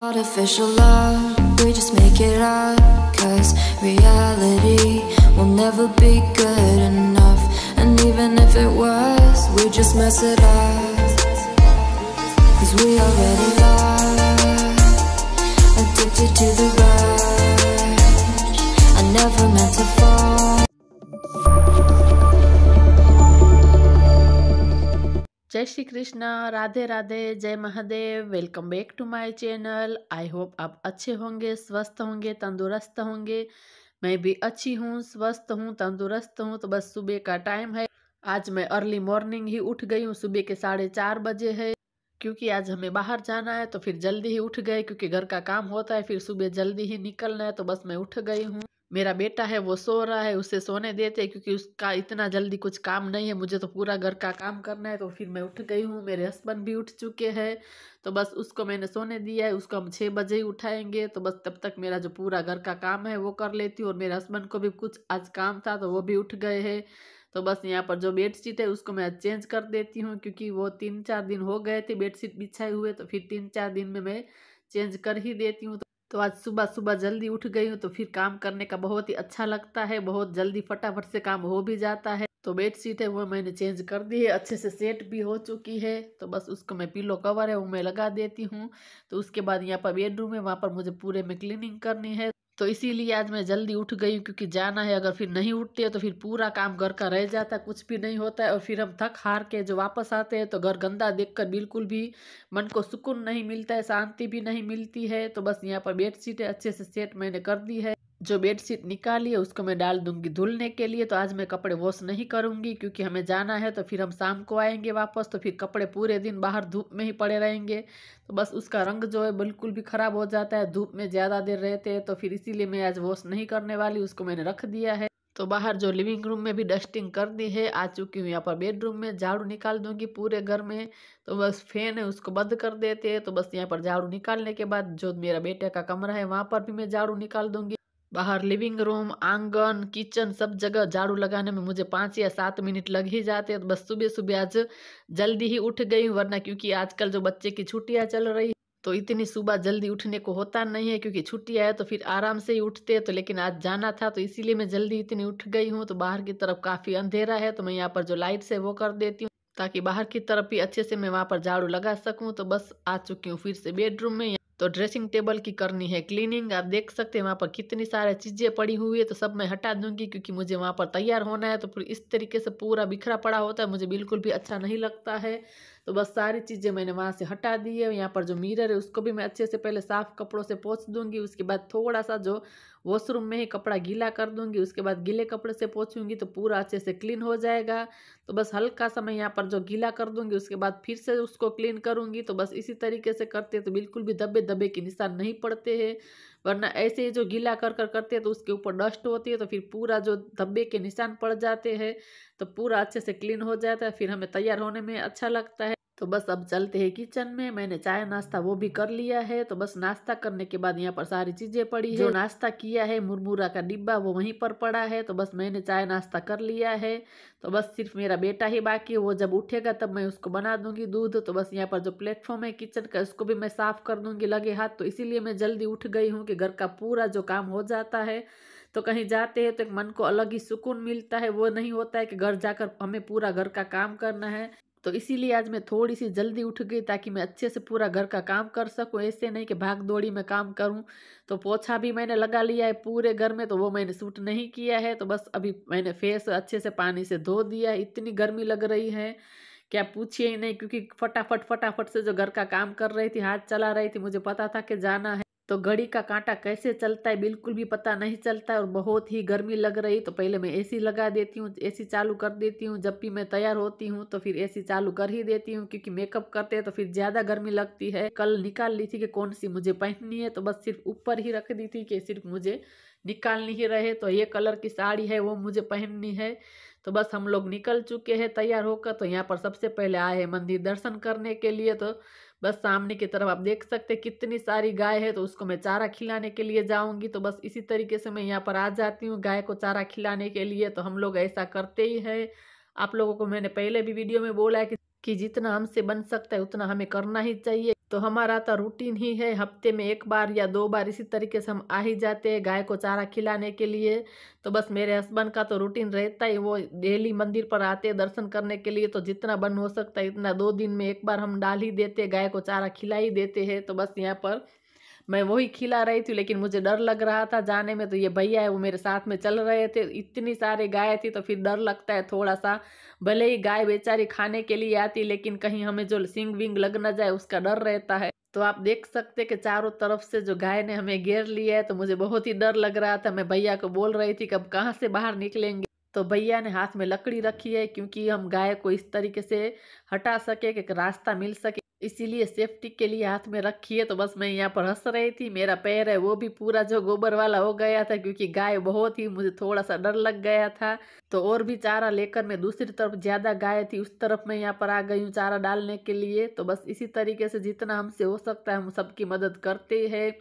Artificial love, we just make it up, 'cause reality will never be good enough. And even if it was, we just mess it up, 'cause we already lost, addicted to the rush. I never meant to fall. जय श्री कृष्ण, राधे राधे, जय Mahadev. Welcome back to my channel. I hope आप अच्छे होंगे, स्वस्थ होंगे, तंदुरुस्त होंगे। मैं भी अच्छी हूँ, स्वस्थ हूँ, तंदुरुस्त हूँ। तो बस सुबह का टाइम है। आज मैं अर्ली मॉर्निंग ही उठ गई हूँ, सुबह के 4:30 बजे है। क्योंकि आज हमें बाहर जाना है तो फिर जल्दी ही उठ गए, क्योंकि घर का काम होता है, फिर सुबह जल्दी ही निकलना है। तो बस मैं उठ गई हूँ। मेरा बेटा है वो सो रहा है, उसे सोने देते हैं, क्योंकि उसका इतना जल्दी कुछ काम नहीं है। मुझे तो पूरा घर का काम करना है। तो फिर मैं उठ गई हूँ। मेरे हस्बैंड भी उठ चुके हैं, तो बस उसको मैंने सोने दिया है। उसको हम 6 बजे ही उठाएंगे। तो बस तब तक मेरा जो पूरा घर का काम है वो कर लेती हूँ। और मेरे हस्बैंड को भी कुछ आज काम था तो वो भी उठ गए हैं। तो बस यहाँ पर जो बेडशीट है उसको मैं चेंज कर देती हूँ, क्योंकि वो 3-4 दिन हो गए थे बेडशीट बिछाए हुए। तो फिर 3-4 दिन में मैं चेंज कर ही देती हूँ। तो आज सुबह सुबह जल्दी उठ गई हूँ, तो फिर काम करने का बहुत ही अच्छा लगता है। बहुत जल्दी फटाफट से काम हो भी जाता है। तो बेडशीट है वो मैंने चेंज कर दी है, अच्छे से सेट भी हो चुकी है। तो बस उसको मैं पिलो कवर है वो मैं लगा देती हूँ। तो उसके बाद यहाँ पर बेडरूम है, वहाँ पर मुझे पूरे में क्लीनिंग करनी है। तो इसीलिए आज मैं जल्दी उठ गई हूँ, क्योंकि जाना है। अगर फिर नहीं उठती है तो फिर पूरा काम घर का रह जाता है, कुछ भी नहीं होता है। और फिर हम थक हार के जो वापस आते हैं तो घर गंदा देखकर बिल्कुल भी मन को सुकून नहीं मिलता है, शांति भी नहीं मिलती है। तो बस यहाँ पर बेडशीट है अच्छे से सेट मैंने कर दी है। जो बेडशीट निकाली है उसको मैं डाल दूंगी धुलने के लिए। तो आज मैं कपड़े वॉश नहीं करूंगी, क्योंकि हमें जाना है। तो फिर हम शाम को आएंगे वापस, तो फिर कपड़े पूरे दिन बाहर धूप में ही पड़े रहेंगे। तो बस उसका रंग जो है बिल्कुल भी खराब हो जाता है, धूप में ज़्यादा देर रहते हैं। तो फिर इसीलिए मैं आज वॉश नहीं करने वाली, उसको मैंने रख दिया है। तो बाहर जो लिविंग रूम में भी डस्टिंग कर दी है। आ चुकी हूँ यहाँ पर बेडरूम में, झाड़ू निकाल दूंगी पूरे घर में। तो बस फैन है उसको बंद कर देते हैं। तो बस यहाँ पर झाड़ू निकालने के बाद जो मेरा बेटे का कमरा है वहाँ पर भी मैं झाड़ू निकाल दूंगी। बाहर लिविंग रूम, आंगन, किचन, सब जगह झाड़ू लगाने में मुझे 5 या 7 मिनट लग ही जाते हैं। तो बस सुबह सुबह आज जल्दी ही उठ गई हूँ, वरना क्योंकि आजकल जो बच्चे की छुट्टियाँ चल रही तो इतनी सुबह जल्दी उठने को होता नहीं है, क्योंकि छुट्टियाँ है तो फिर आराम से ही उठते हैं। तो लेकिन आज जाना था तो इसीलिए मैं जल्दी इतनी उठ गई हूँ। तो बाहर की तरफ काफ़ी अंधेरा है, तो मैं यहाँ पर जो लाइट्स है वो कर देती हूँ, ताकि बाहर की तरफ भी अच्छे से मैं वहाँ पर झाड़ू लगा सकूँ। तो बस आ चुकी हूँ फिर से बेडरूम में। तो ड्रेसिंग टेबल की करनी है क्लीनिंग। आप देख सकते हैं वहाँ पर कितनी सारी चीज़ें पड़ी हुई है। तो सब मैं हटा दूंगी, क्योंकि मुझे वहाँ पर तैयार होना है। तो फिर इस तरीके से पूरा बिखरा पड़ा होता है, मुझे बिल्कुल भी अच्छा नहीं लगता है। तो बस सारी चीज़ें मैंने वहाँ से हटा दी है। यहाँ पर जो मिरर है उसको भी मैं अच्छे से पहले साफ कपड़ों से पोंछ दूंगी। उसके बाद थोड़ा सा जो वॉशरूम में ही कपड़ा गीला कर दूंगी, उसके बाद गीले कपड़े से पोंछूंगी तो पूरा अच्छे से क्लीन हो जाएगा। तो बस हल्का सा मैं यहाँ पर जो गीला कर दूंगी, उसके बाद फिर से उसको क्लीन करूंगी। तो बस इसी तरीके से करते तो बिल्कुल भी धब्बे धब्बे के निशान नहीं पड़ते हैं। वरना ऐसे ही जो गीला कर कर करते हैं तो उसके ऊपर डस्ट होती है, तो फिर पूरा जो धब्बे के निशान पड़ जाते हैं। तो पूरा अच्छे से क्लीन हो जाता है, फिर हमें तैयार होने में अच्छा लगता है। तो बस अब चलते हैं किचन में। मैंने चाय नाश्ता वो भी कर लिया है। तो बस नाश्ता करने के बाद यहाँ पर सारी चीजें पड़ी है। जो नाश्ता किया है मुरमुरा का डिब्बा वो वहीं पर पड़ा है। तो बस मैंने चाय नाश्ता कर लिया है। तो बस सिर्फ मेरा बेटा ही बाकी है, वो जब उठेगा तब मैं उसको बना दूंगी दूध। तो बस यहाँ पर जो प्लेटफॉर्म है किचन का उसको भी मैं साफ कर दूंगी लगे हाथ। तो इसीलिए मैं जल्दी उठ गई हूँ कि घर का पूरा जो काम हो जाता है। तो कहीं जाते हैं तो एक मन को अलग ही सुकून मिलता है। वो नहीं होता है कि घर जाकर हमें पूरा घर का काम करना है। तो इसीलिए आज मैं थोड़ी सी जल्दी उठ गई, ताकि मैं अच्छे से पूरा घर का काम कर सकूं। ऐसे नहीं कि भाग दौड़ी में काम करूं। तो पोछा भी मैंने लगा लिया है पूरे घर में, तो वो मैंने सूट नहीं किया है। तो बस अभी मैंने फेस अच्छे से पानी से धो दिया है। इतनी गर्मी लग रही है क्या पूछिए ही नहीं, क्योंकि फटाफट फटाफट से जो घर का काम कर रही थी, हाथ चला रही थी, मुझे पता था कि जाना है। तो घड़ी का कांटा कैसे चलता है बिल्कुल भी पता नहीं चलता है। और बहुत ही गर्मी लग रही, तो पहले मैं एसी लगा देती हूँ, एसी चालू कर देती हूँ। जब भी मैं तैयार होती हूँ तो फिर एसी चालू कर ही देती हूँ, क्योंकि मेकअप करते हैं तो फिर ज्यादा गर्मी लगती है। कल निकाल ली थी कि कौन सी मुझे पहननी है, तो बस सिर्फ ऊपर ही रख दी थी कि सिर्फ मुझे निकालनी ही रहे। तो ये कलर की साड़ी है वो मुझे पहननी है। तो बस हम लोग निकल चुके हैं तैयार होकर। तो यहाँ पर सबसे पहले आए हैं मंदिर दर्शन करने के लिए। तो बस सामने की तरफ आप देख सकते हैं कितनी सारी गाय है, तो उसको मैं चारा खिलाने के लिए जाऊंगी। तो बस इसी तरीके से मैं यहाँ पर आ जाती हूँ गाय को चारा खिलाने के लिए। तो हम लोग ऐसा करते ही है। आप लोगों को मैंने पहले भी वीडियो में बोला है कि जितना हमसे बन सकता है उतना हमें करना ही चाहिए, तो हमारा तो रूटीन ही है, हफ्ते में 1 बार या 2 बार इसी तरीके से हम आ ही जाते हैं गाय को चारा खिलाने के लिए। तो बस मेरे हस्बैंड का तो रूटीन रहता ही, वो डेली मंदिर पर आते हैं दर्शन करने के लिए। तो जितना बन हो सकता है इतना 2 दिन में 1 बार हम डाल ही देते, गाय को चारा खिला ही देते हैं। तो बस यहाँ पर मैं वही खिला रही थी, लेकिन मुझे डर लग रहा था जाने में। तो ये भैया है वो मेरे साथ में चल रहे थे, इतनी सारी गाय थी तो फिर डर लगता है थोड़ा सा। भले ही गाय बेचारी खाने के लिए आती, लेकिन कहीं हमें जो सींग विंग लग ना जाए उसका डर रहता है। तो आप देख सकते कि चारों तरफ से जो गाय ने हमें घेर लिया है, तो मुझे बहुत ही डर लग रहा था। मैं भैया को बोल रही थी कि अब कहाँ से बाहर निकलेंगे। तो भैया ने हाथ में लकड़ी रखी है, क्योंकि हम गाय को इस तरीके से हटा सके कि रास्ता मिल सके, इसीलिए सेफ्टी के लिए हाथ में रखी है। तो बस मैं यहाँ पर हंस रही थी, मेरा पैर है वो भी पूरा जो गोबर वाला हो गया था, क्योंकि गाय बहुत ही, मुझे थोड़ा सा डर लग गया था। तो और भी चारा लेकर मैं दूसरी तरफ, ज्यादा गाय थी उस तरफ मैं यहाँ पर आ गई हूँ चारा डालने के लिए। तो बस इसी तरीके से जितना हमसे हो सकता है हम सबकी मदद करते हैं।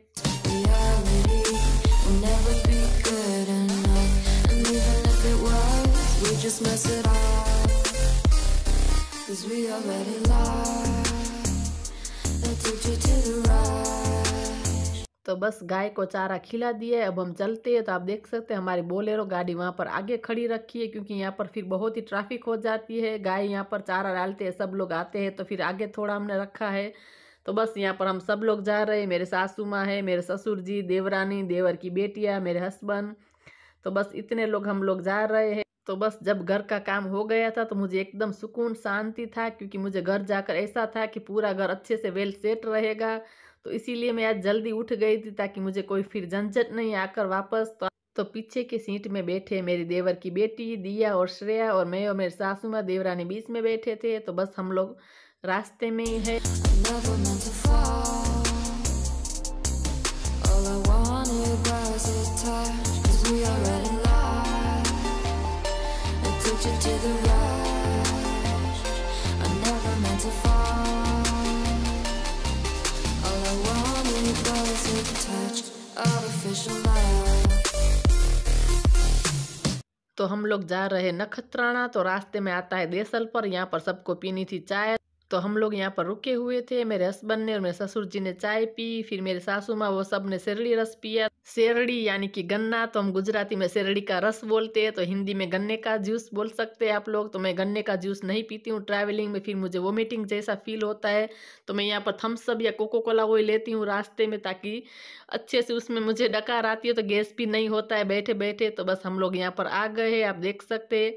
तो बस गाय को चारा खिला दिए, अब हम चलते हैं। तो आप देख सकते हैं हमारी बोलेरो गाड़ी वहाँ पर आगे खड़ी रखी है, क्योंकि यहाँ पर फिर बहुत ही ट्रैफिक हो जाती है। गाय यहाँ पर चारा डालते हैं, सब लोग आते हैं, तो फिर आगे थोड़ा हमने रखा है। तो बस यहाँ पर हम सब लोग जा रहे हैं, मेरे सासू माँ है, मेरे ससुर जी, देवरानी, देवर की बेटियाँ, मेरे हस्बैंड। तो बस इतने लोग हम लोग जा रहे हैं। तो बस जब घर का काम हो गया था तो मुझे एकदम सुकून शांति था, क्योंकि मुझे घर जाकर ऐसा था कि पूरा घर अच्छे से वेल सेट रहेगा। तो इसीलिए मैं आज जल्दी उठ गई थी, ताकि मुझे कोई फिर झंझट नहीं आकर वापस। तो पीछे की सीट में बैठे मेरी देवर की बेटी दिया और श्रेया, और मैं और मेरे सासू माँ देवरानी बीच में बैठे थे। तो बस हम लोग रास्ते में ही है। तो हम लोग जा रहे नखत्राना। तो रास्ते में आता है देसल पर, यहाँ पर सबको पीनी थी चाय। तो हम लोग यहाँ पर रुके हुए थे, मेरे हस्बैंड ने और मेरे ससुर जी ने चाय पी, फिर मेरे सासू माँ वो सब ने शेरड़ी रस पिया। शेरड़ी यानी कि गन्ना, तो हम गुजराती में शेरड़ी का रस बोलते हैं, तो हिंदी में गन्ने का जूस बोल सकते हैं आप लोग। तो मैं गन्ने का जूस नहीं पीती हूँ ट्रैवलिंग में, फिर मुझे वोमिटिंग जैसा फील होता है। तो मैं यहाँ पर थम्स अप या कोको कोला वो लेती हूँ रास्ते में, ताकि अच्छे से उसमें मुझे डकार आती है, तो गैस भी नहीं होता है बैठे बैठे। तो बस हम लोग यहाँ पर आ गए हैं, आप देख सकते हैं।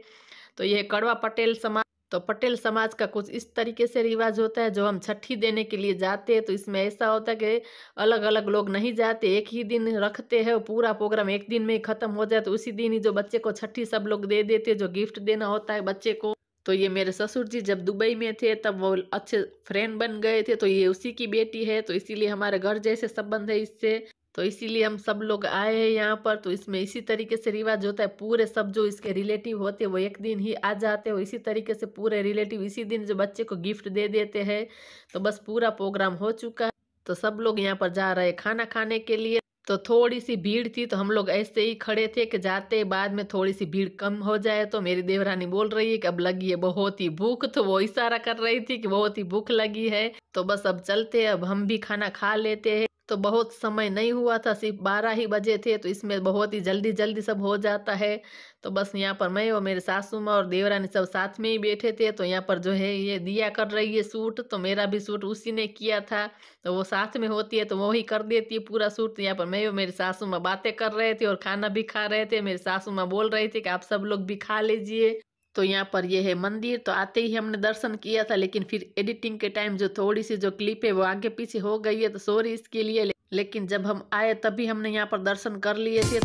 तो ये कड़वा पटेल समाज, तो पटेल समाज का कुछ इस तरीके से रिवाज होता है। जो हम छठी देने के लिए जाते हैं, तो इसमें ऐसा होता है कि अलग अलग लोग नहीं जाते, एक ही दिन रखते हैं, पूरा प्रोग्राम एक दिन में ही खत्म हो जाए। तो उसी दिन ही जो बच्चे को छठी सब लोग दे देते हैं, जो गिफ्ट देना होता है बच्चे को। तो ये मेरे ससुर जी जब दुबई में थे तब वो अच्छे फ्रेंड बन गए थे, तो ये उसी की बेटी है, तो इसीलिए हमारे घर जैसे संबंध है इससे। तो इसीलिए हम सब लोग आए हैं यहाँ पर। तो इसमें इसी तरीके से रिवाज होता है, पूरे सब जो इसके रिलेटिव होते हैं वो एक दिन ही आ जाते हैं, इसी तरीके से पूरे रिलेटिव इसी दिन जो बच्चे को गिफ्ट दे देते हैं। तो बस पूरा प्रोग्राम हो चुका है, तो सब लोग यहाँ पर जा रहे हैं खाना खाने के लिए। तो थोड़ी सी भीड़ थी, तो हम लोग ऐसे ही खड़े थे कि जाते बाद में थोड़ी सी भीड़ कम हो जाए। तो मेरी देवरानी बोल रही है कि अब लगी है बहुत ही भूख, तो वो इशारा कर रही थी कि बहुत ही भूख लगी है। तो बस अब चलते हैं, अब हम भी खाना खा लेते हैं। तो बहुत समय नहीं हुआ था, सिर्फ 12 ही बजे थे, तो इसमें बहुत ही जल्दी जल्दी सब हो जाता है। तो बस यहाँ पर मैं और मेरे सासू माँ और देवरानी सब साथ में ही बैठे थे। तो यहाँ पर जो है ये दिया कर रही है सूट, तो मेरा भी सूट उसी ने किया था, तो वो साथ में होती है तो वो ही कर देती है पूरा सूट। तो यहाँ पर मैं और मेरी सासू माँ बातें कर रहे थे और खाना भी खा रहे थे। मेरी सासू माँ बोल रही थी कि आप सब लोग भी खा लीजिए। तो यहाँ पर ये है मंदिर, तो आते ही हमने दर्शन किया था, लेकिन फिर एडिटिंग के टाइम जो थोड़ी सी जो क्लिप है वो आगे पीछे हो गई है, तो सॉरी इसके लिए। लेकिन जब हम आए तभी हमने यहाँ पर दर्शन कर लिए थे।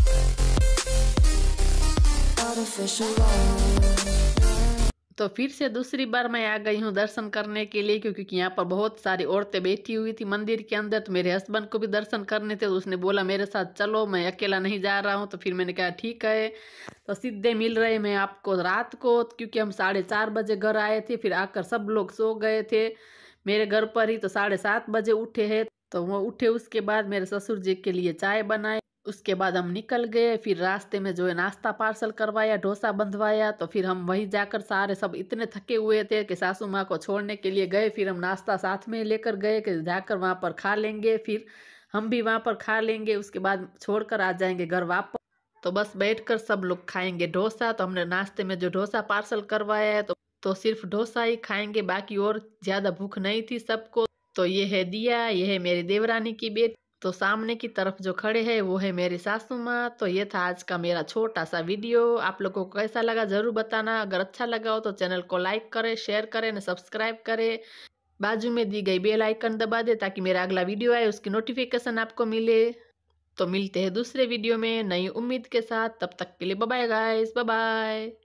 तो फिर से दूसरी बार मैं आ गई हूँ दर्शन करने के लिए, क्योंकि यहाँ पर बहुत सारी औरतें बैठी हुई थी मंदिर के अंदर। तो मेरे हस्बैंड को भी दर्शन करने थे, तो उसने बोला मेरे साथ चलो, मैं अकेला नहीं जा रहा हूँ। तो फिर मैंने कहा ठीक है। तो सीधे मिल रहे मैं आपको रात को, क्योंकि हम 4:30 बजे घर आए थे, फिर आकर सब लोग सो गए थे मेरे घर पर ही। तो 7:30 बजे उठे हैं। तो वो उठे, उसके बाद मेरे ससुर जी के लिए चाय बनाए, उसके बाद हम निकल गए। फिर रास्ते में जो है नाश्ता पार्सल करवाया, डोसा बंधवाया। तो फिर हम वहीं जाकर सारे सब इतने थके हुए थे कि सासू माँ को छोड़ने के लिए गए। फिर हम नाश्ता साथ में लेकर गए कि जाकर वहाँ पर खा लेंगे, फिर हम भी वहाँ पर खा लेंगे, उसके बाद छोड़कर आ जाएंगे घर वापस। तो बस बैठकर सब लोग खाएंगे डोसा। तो हमने नाश्ते में जो डोसा पार्सल करवाया है तो सिर्फ डोसा ही खाएंगे, बाकी और ज़्यादा भूख नहीं थी सबको। तो ये है दिया, ये है मेरी देवरानी की बेटी। तो सामने की तरफ जो खड़े हैं वो है मेरी सासू माँ। तो ये था आज का मेरा छोटा सा वीडियो। आप लोगों को कैसा लगा ज़रूर बताना। अगर अच्छा लगा हो तो चैनल को लाइक करें, शेयर करें न सब्सक्राइब करें। बाजू में दी गई बेल आइकन दबा दे ताकि मेरा अगला वीडियो आए उसकी नोटिफिकेशन आपको मिले। तो मिलते हैं दूसरे वीडियो में नई उम्मीद के साथ। तब तक के लिए bye bye guys, bye bye.